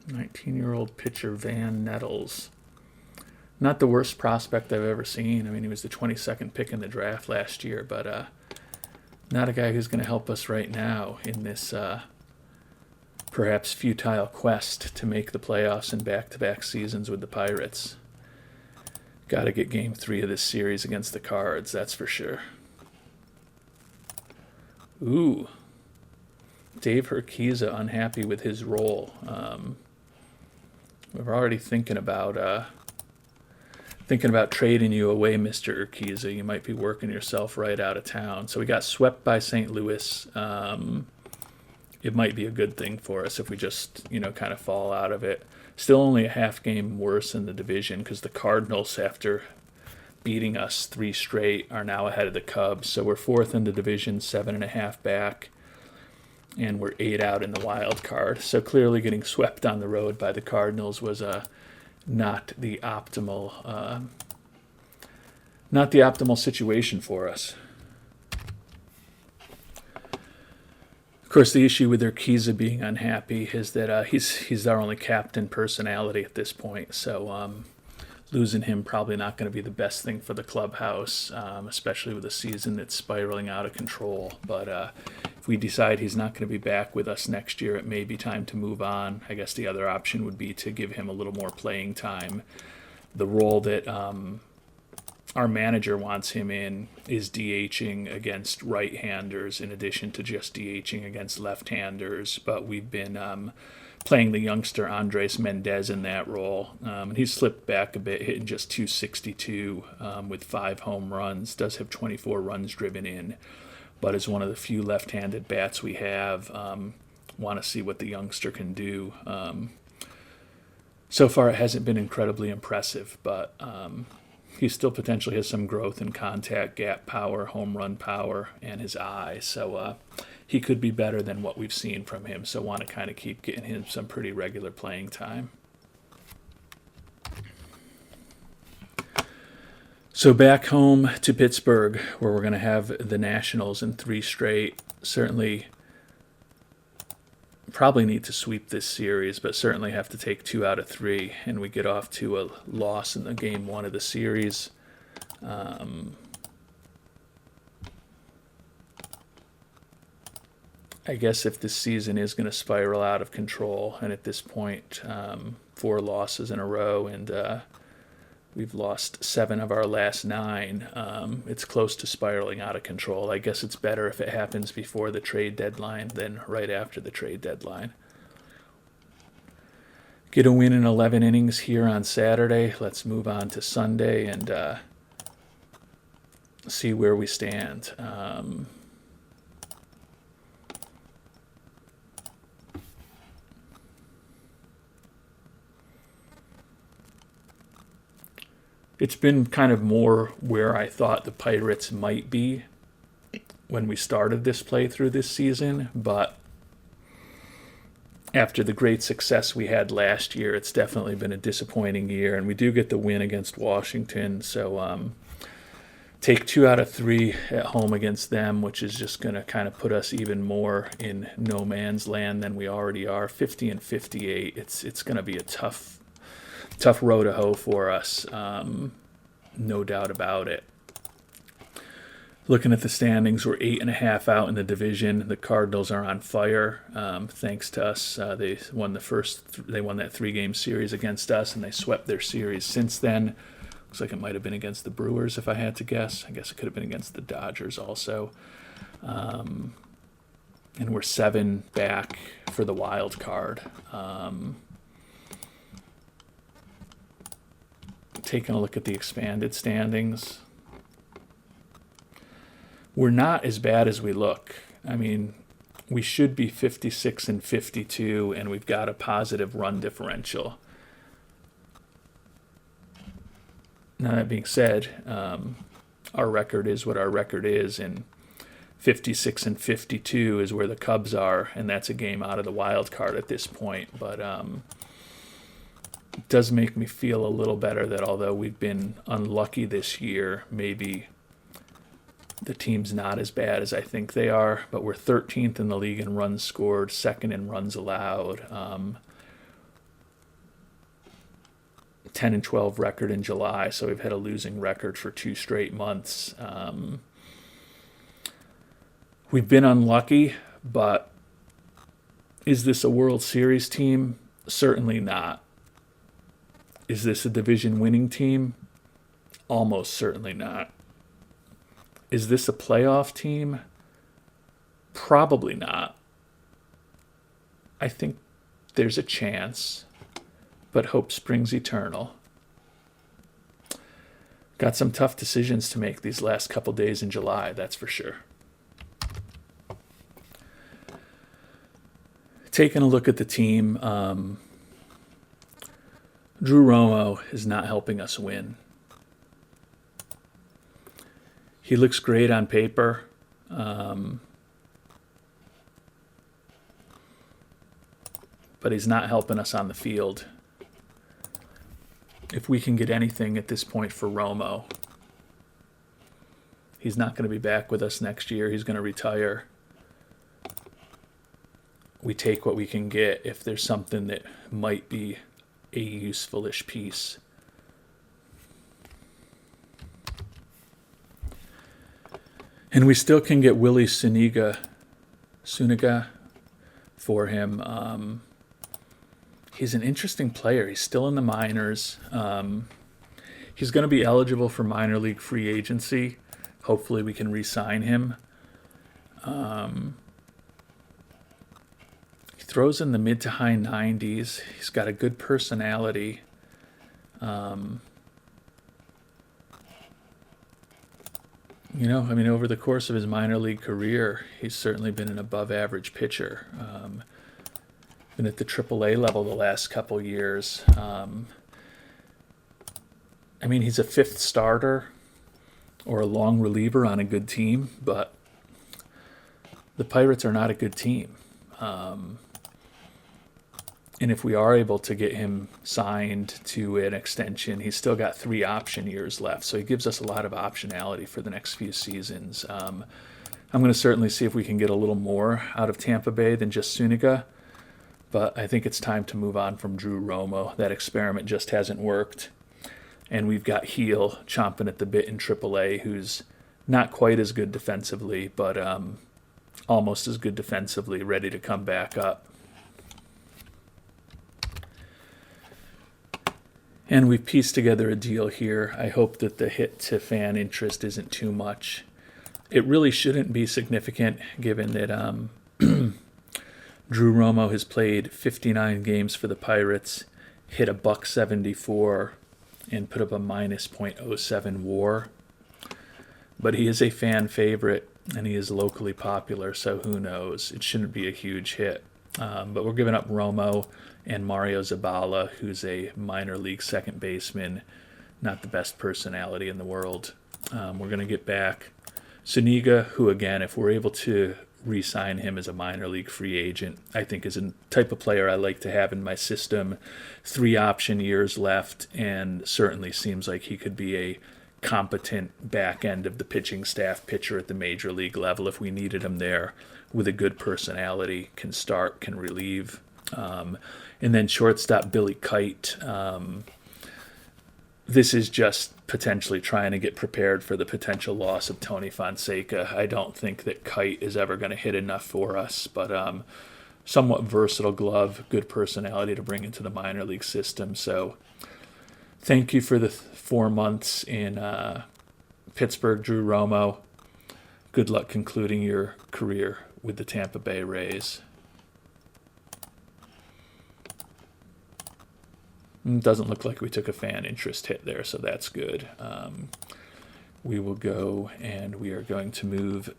19-year-old pitcher Van Nettles. Not the worst prospect I've ever seen. I mean, he was the 22nd pick in the draft last year, but not a guy who's going to help us right now in this perhaps futile quest to make the playoffs in back-to-back seasons with the Pirates. Got to get Game 3 of this series against the Cards, that's for sure. Ooh. Dave Urquiza unhappy with his role. We're already thinking about trading you away, Mr. Urquiza. You might be working yourself right out of town. So we got swept by St. Louis. It might be a good thing for us if we just, kind of fall out of it. Still only a half game worse in the division because the Cardinals, after beating us 3 straight, are now ahead of the Cubs. So we're 4th in the division, 7.5 back, and we're 8 out in the wild card. So clearly getting swept on the road by the Cardinals was not the optimal situation for us. Of course, the issue with Urquiza being unhappy is that he's our only captain personality at this point. So losing him probably not going to be the best thing for the clubhouse, especially with a season that's spiraling out of control. But if we decide he's not going to be back with us next year, it may be time to move on. I guess the other option would be to give him a little more playing time. The role that our manager wants him in is DHing against right-handers in addition to just DHing against left-handers. But we've been playing the youngster Andres Mendez in that role. And he's slipped back a bit, hitting just .262 with 5 home runs. Does have 24 runs driven in, but is one of the few left-handed bats we have. Want to see what the youngster can do. So far, it hasn't been incredibly impressive, but he still potentially has some growth in contact, gap power, home run power, and his eye. So he could be better than what we've seen from him. So want to kind of keep getting him some pretty regular playing time. So back home to Pittsburgh, where we're going to have the Nationals in 3 straight. Certainly probably need to sweep this series, but certainly have to take 2 out of 3, and we get off to a loss in the game 1 of the series. I guess if this season is going to spiral out of control, and at this point 4 losses in a row, and we've lost 7 of our last 9. It's close to spiraling out of control. I guess it's better if it happens before the trade deadline than right after the trade deadline. Get a win in 11 innings here on Saturday. Let's move on to Sunday and see where we stand. It's been kind of more where I thought the Pirates might be when we started this playthrough this season, but after the great success we had last year, it's definitely been a disappointing year, and we do get the win against Washington, so take 2 out of 3 at home against them, which is just going to kind of put us even more in no man's land than we already are. 50-58, it's going to be a tough row to hoe for us, no doubt about it. Looking at the standings, we're 8.5 out in the division. The Cardinals are on fire, thanks to us. They won that 3-game series against us, and they swept their series since then. Looks like it might have been against the Brewers, if I had to guess. I guess it could have been against the Dodgers also. And we're 7 back for the wild card. Taking a look at the expanded standings, we're not as bad as we look. I mean, we should be 56-52, and we've got a positive run differential. Now, that being said, our record is what our record is, and 56-52 is where the Cubs are, and that's a game out of the wild card at this point. But does make me feel a little better that although we've been unlucky this year, maybe the team's not as bad as I think they are. But we're 13th in the league in runs scored, second in runs allowed. 10-12 record in July, so we've had a losing record for 2 straight months. We've been unlucky, but is this a World Series team? Certainly not. Is this a division winning team? Almost certainly not. Is this a playoff team? Probably not. I think there's a chance, but hope springs eternal. Got some tough decisions to make these last couple days in July, that's for sure. Taking a look at the team, Drew Romo is not helping us win. He looks great on paper. But he's not helping us on the field. If we can get anything at this point for Romo, he's not going to be back with us next year. He's going to retire. We take what we can get if there's something that might be a useful-ish piece. And we still can get Willie Suniga for him. He's an interesting player. He's still in the minors. He's going to be eligible for minor league free agency. Hopefully we can re-sign him. He throws in the mid to high 90s. He's got a good personality. Over the course of his minor league career, he's certainly been an above-average pitcher. Been at the AAA level the last couple years. He's a fifth starter or a long reliever on a good team, but the Pirates are not a good team. And if we are able to get him signed to an extension, he's still got 3 option years left. So he gives us a lot of optionality for the next few seasons. I'm going to certainly see if we can get a little more out of Tampa Bay than just Suniga. But I think it's time to move on from Drew Romo. That experiment just hasn't worked. And we've got Heel chomping at the bit in AAA, who's not quite as good defensively, but almost as good defensively, ready to come back up. And we've pieced together a deal here. I hope that the hit to fan interest isn't too much. It really shouldn't be significant, given that Drew Romo has played 59 games for the Pirates, hit a .174, and put up a minus .07 WAR. But he is a fan favorite, and he is locally popular, so who knows? It shouldn't be a huge hit. But we're giving up Romo and Mario Zabala, who's a minor league second baseman, not the best personality in the world. We're going to get back Suniga, who, again, if we're able to re-sign him as a minor league free agent, I think is a type of player I like to have in my system. 3 option years left, and certainly seems like he could be a competent back end of the pitching staff pitcher at the major league level if we needed him there, with a good personality, can start, can relieve. And then shortstop Billy Kite. This is just potentially trying to get prepared for the potential loss of Tony Fonseca. I don't think that Kite is ever going to hit enough for us, but somewhat versatile glove, good personality to bring into the minor league system. So thank you for the 4 months in Pittsburgh, Drew Romo. Good luck concluding your career with the Tampa Bay Rays. It doesn't look like we took a fan interest hit there, so that's good. We will go and we are going to move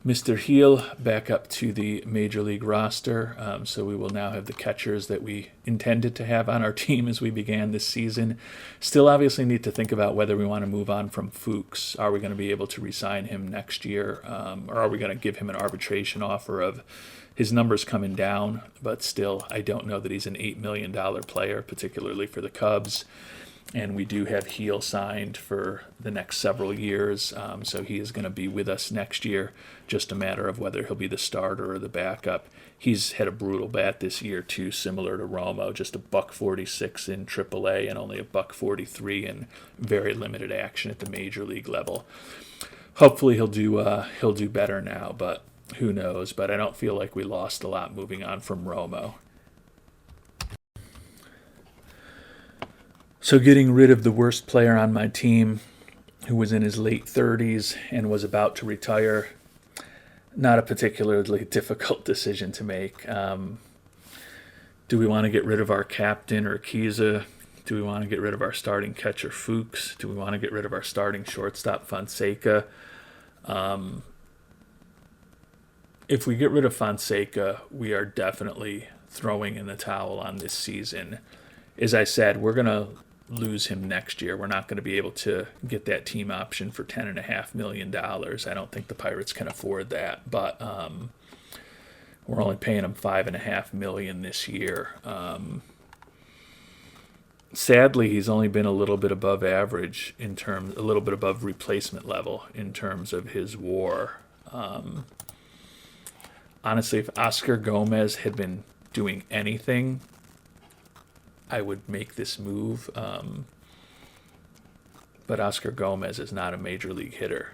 Mr. Heel back up to the Major League roster, so we will now have the catchers that we intended to have on our team as we began this season. Still obviously need to think about whether we want to move on from Fuchs. Are we going to be able to re-sign him next year, or are we going to give him an arbitration offer of his numbers coming down? But still, I don't know that he's an $8 million player, particularly for the Cubs. And we do have Heel signed for the next several years, so he is going to be with us next year. Just a matter of whether he'll be the starter or the backup. He's had a brutal bat this year too, similar to Romo, just a $146 in AAA and only a $143 in very limited action at the major league level. Hopefully he'll do better now, but who knows? But I don't feel like we lost a lot moving on from Romo. So getting rid of the worst player on my team, who was in his late 30s and was about to retire, not a particularly difficult decision to make. Do we want to get rid of our captain, Urquiza? Do we want to get rid of our starting catcher, Fuchs? Do we want to get rid of our starting shortstop, Fonseca? If we get rid of Fonseca, we are definitely throwing in the towel on this season. As I said, we're going to lose him next year. We're not going to be able to get that team option for $10.5 million. I don't think the Pirates can afford that, but we're only paying him $5.5 million this year. Sadly, he's only been a little bit above average a little bit above replacement level in terms of his WAR. Honestly, if Oscar Gomez had been doing anything, I would make this move, but Oscar Gomez is not a major league hitter.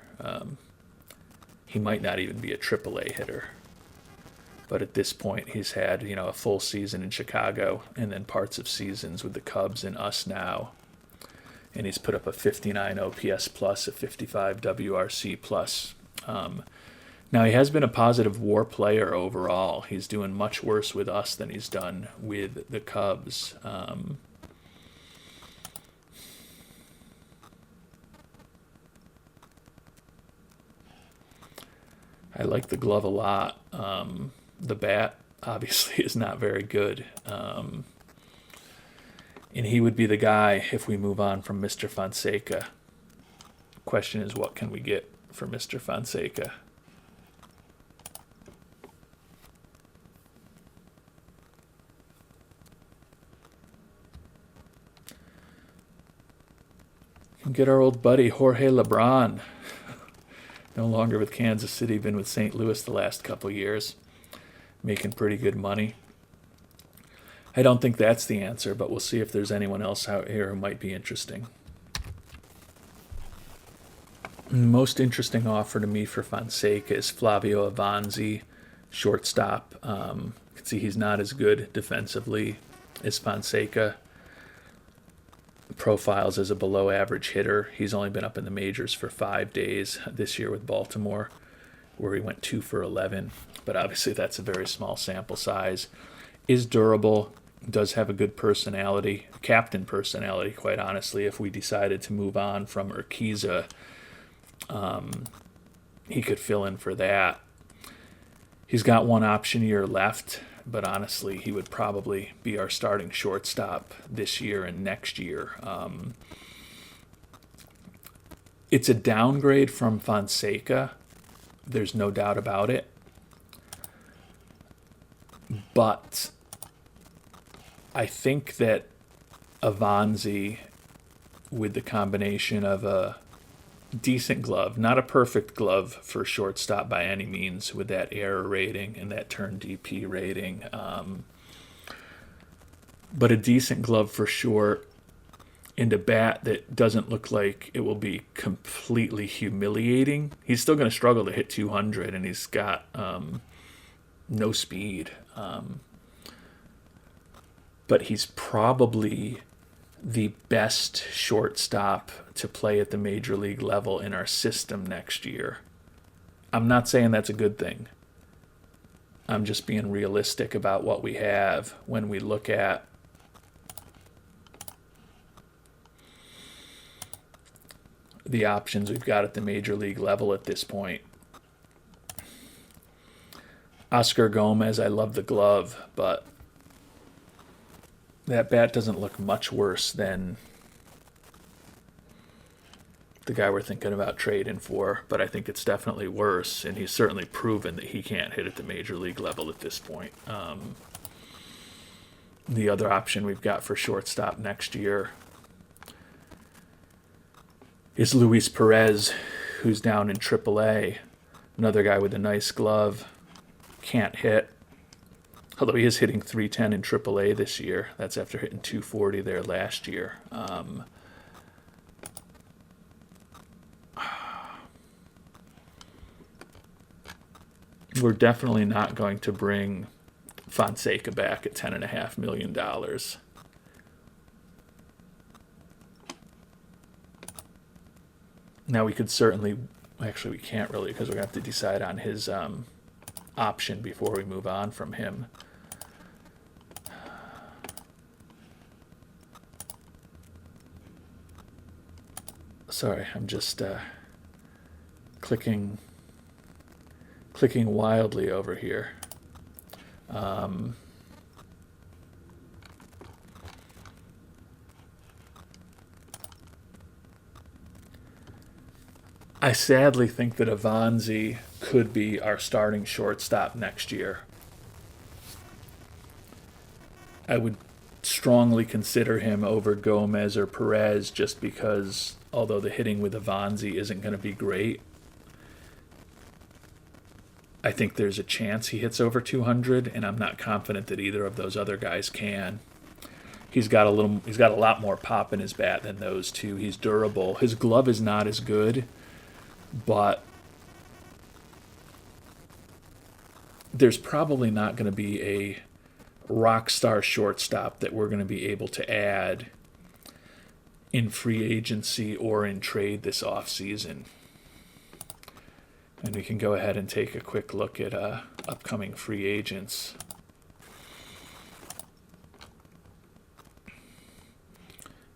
He might not even be a AAA hitter. But at this point, he's had a full season in Chicago and then parts of seasons with the Cubs and us now. And he's put up a 59 OPS plus, a 55 WRC plus. Now, he has been a positive WAR player overall. He's doing much worse with us than he's done with the Cubs. I like the glove a lot. The bat, obviously, is not very good. And he would be the guy if we move on from Mr. Fonseca. Question is, what can we get for Mr. Fonseca? Get our old buddy Jorge LeBron. No longer with Kansas City, been with St. Louis the last couple years. Making pretty good money. I don't think that's the answer, but we'll see if there's anyone else out here who might be interesting. The most interesting offer to me for Fonseca is Flavio Avanzi, shortstop. You can see he's not as good defensively as Fonseca. Profiles as a below average hitter. He's only been up in the majors for 5 days this year with Baltimore, where he went 2 for 11. But obviously that's a very small sample size. Is durable, does have a good personality, captain personality, quite honestly. If we decided to move on from Urquiza, he could fill in for that. He's got one option year left, but honestly, he would probably be our starting shortstop this year and next year. It's a downgrade from Fonseca. There's no doubt about it. But I think that Avanzi, with the combination of a decent glove, not a perfect glove for shortstop by any means, with that error rating and that turn DP rating, but a decent glove for short, and a bat that doesn't look like it will be completely humiliating. He's still going to struggle to hit 200, and he's got no speed, but he's probably the best shortstop to play at the major league level in our system next year. I'm not saying that's a good thing. I'm just being realistic about what we have when we look at the options we've got at the major league level at this point. Oscar Gomez, I love the glove, but that bat doesn't look much worse than the guy we're thinking about trading for, but I think it's definitely worse, and he's certainly proven that he can't hit at the major league level at this point. The other option we've got for shortstop next year is Luis Perez, who's down in AAA. Another guy with a nice glove. Can't hit. Although he is hitting .310 in AAA this year. That's after hitting .240 there last year. We're definitely not going to bring Fonseca back at $10.5 million. Now we could certainly, actually we can't really, because we're going to have to decide on his option before we move on from him. Sorry, I'm just clicking wildly over here. I sadly think that Avanzi could be our starting shortstop next year. I would strongly consider him over Gomez or Perez just because, although the hitting with Avanzi isn't going to be great, I think there's a chance he hits over 200, and I'm not confident that either of those other guys can. He's got a lot more pop in his bat than those two. He's durable. His glove is not as good, but there's probably not going to be a rock star shortstop that we're going to be able to add in free agency or in trade this offseason. And we can go ahead and take a quick look at upcoming free agents. I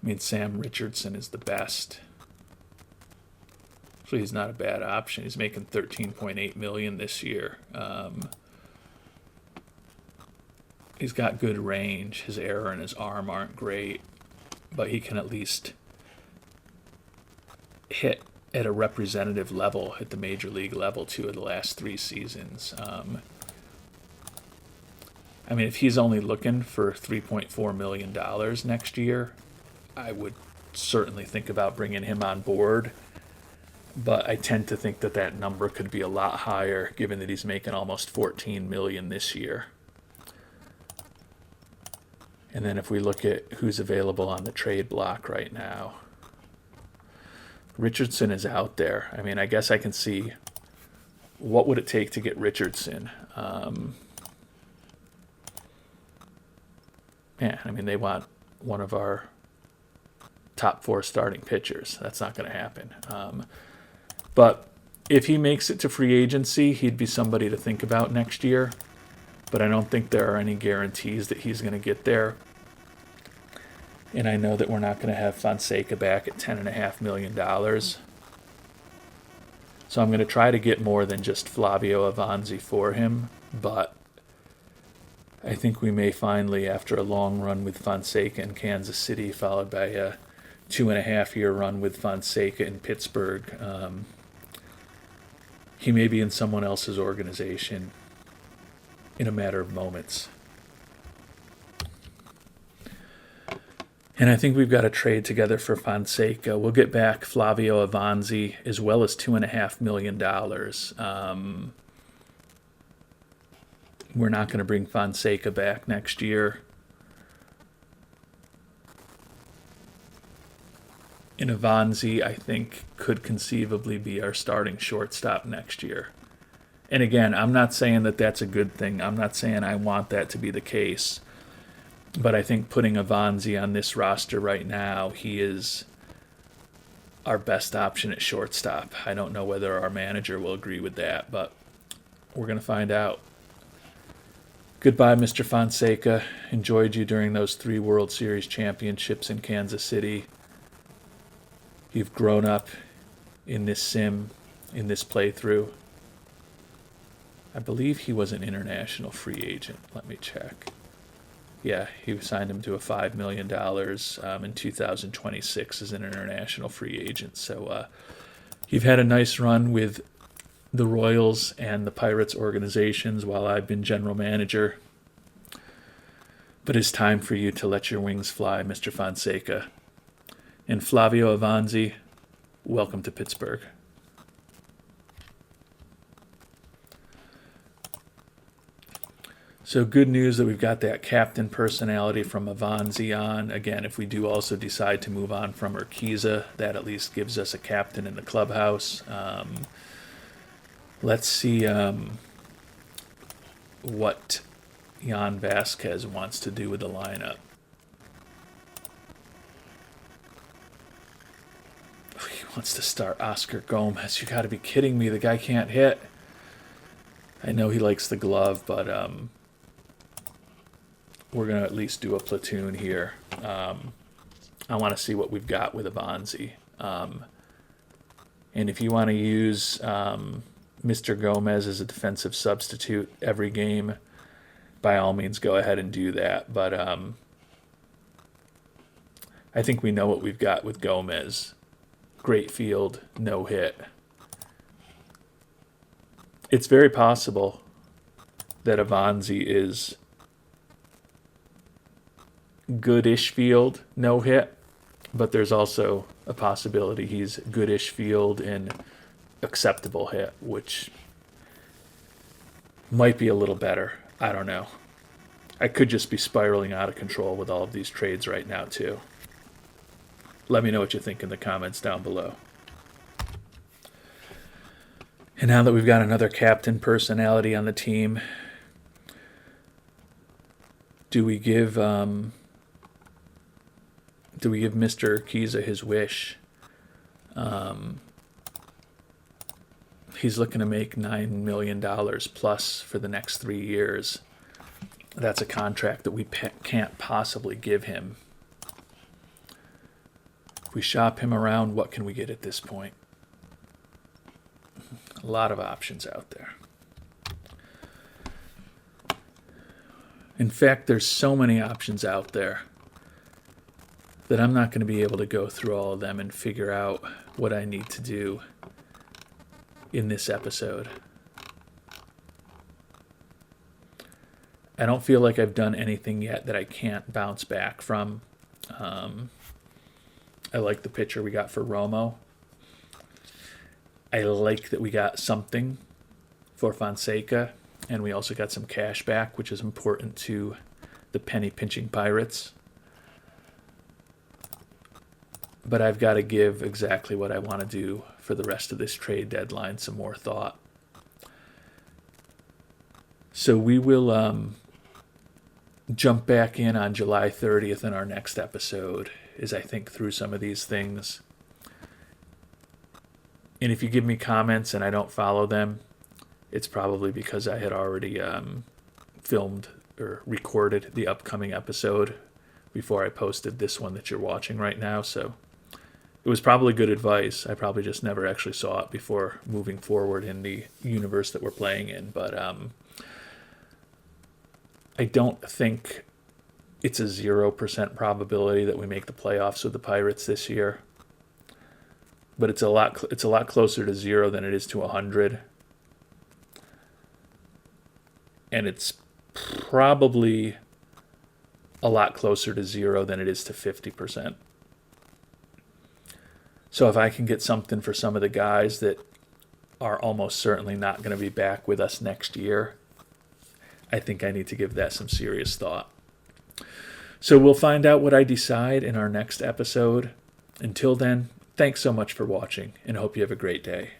mean, Sam Richardson is the best. So he's not a bad option. He's making $13.8 million this year. He's got good range. His error and his arm aren't great, but he can at least hit at a representative level at the major league level 2 of the last 3 seasons. I mean, if he's only looking for $3.4 million next year, I would certainly think about bringing him on board. But I tend to think that that number could be a lot higher, given that he's making almost $14 million this year. And then if we look at who's available on the trade block right now, Richardson is out there. I mean, I guess I can see what would it take to get Richardson. Yeah, I mean, they want one of our top 4 starting pitchers. That's not going to happen. But if he makes it to free agency, he'd be somebody to think about next year. But I don't think there are any guarantees that he's going to get there. And I know that we're not going to have Fonseca back at $10.5 million. So I'm going to try to get more than just Flavio Avanzi for him. But I think we may finally, after a long run with Fonseca in Kansas City, followed by a 2.5-year run with Fonseca in Pittsburgh, he may be in someone else's organization in a matter of moments. And I think we've got a trade together for Fonseca. We'll get back Flavio Avanzi as well as $2.5 million. We're not going to bring Fonseca back next year. And Avanzi, I think, could conceivably be our starting shortstop next year. And again, I'm not saying that that's a good thing. I'm not saying I want that to be the case. But I think putting Avanzi on this roster right now, he is our best option at shortstop. I don't know whether our manager will agree with that, but we're going to find out. Goodbye, Mr. Fonseca. Enjoyed you during those 3 World Series championships in Kansas City. You've grown up in this sim, in this playthrough. I believe he was an international free agent. Let me check. Yeah, he signed him to a $5 million in 2026 as an international free agent. So you've had a nice run with the Royals and the Pirates organizations while I've been general manager. But it's time for you to let your wings fly, Mr. Fonseca. And Flavio Avanzi, welcome to Pittsburgh. So good news that we've got that captain personality from Avanzi on. Again, if we do also decide to move on from Urquiza, that at least gives us a captain in the clubhouse. Let's see what Jan Vasquez wants to do with the lineup. He wants to start Oscar Gomez. You got to be kidding me. The guy can't hit. I know he likes the glove, but we're going to at least do a platoon here. I want to see what we've got with Avanzi. And if you want to use Mr. Gomez as a defensive substitute every game, by all means, go ahead and do that. But I think we know what we've got with Gomez. Great field, no hit. It's very possible that Avanzi is goodish field, no hit, but there's also a possibility he's goodish field and acceptable hit, which might be a little better. I don't know. I could just be spiraling out of control with all of these trades right now, too. Let me know what you think in the comments down below. And now that we've got another captain personality on the team, do we give Mr. Urquiza his wish? He's looking to make $9 million plus for the next 3 years. That's a contract that we can't possibly give him. If we shop him around, what can we get at this point? A lot of options out there. In fact, there's so many options out there that I'm not going to be able to go through all of them and figure out what I need to do in this episode. I don't feel like I've done anything yet that I can't bounce back from. I like the picture we got for Romo. I like that we got something for Fonseca, and we also got some cash back, which is important to the penny-pinching Pirates. But I've got to give exactly what I want to do for the rest of this trade deadline some more thought. So we will jump back in on July 30th in our next episode as I think through some of these things. And if you give me comments and I don't follow them, it's probably because I had already filmed or recorded the upcoming episode before I posted this one that you're watching right now. So it was probably good advice. I probably just never actually saw it before moving forward in the universe that we're playing in. But I don't think it's a 0% probability that we make the playoffs with the Pirates this year. But it's a lot closer to 0 than it is to 100. And it's probably a lot closer to 0 than it is to 50%. So if I can get something for some of the guys that are almost certainly not going to be back with us next year, I think I need to give that some serious thought. So we'll find out what I decide in our next episode. Until then, thanks so much for watching, and hope you have a great day.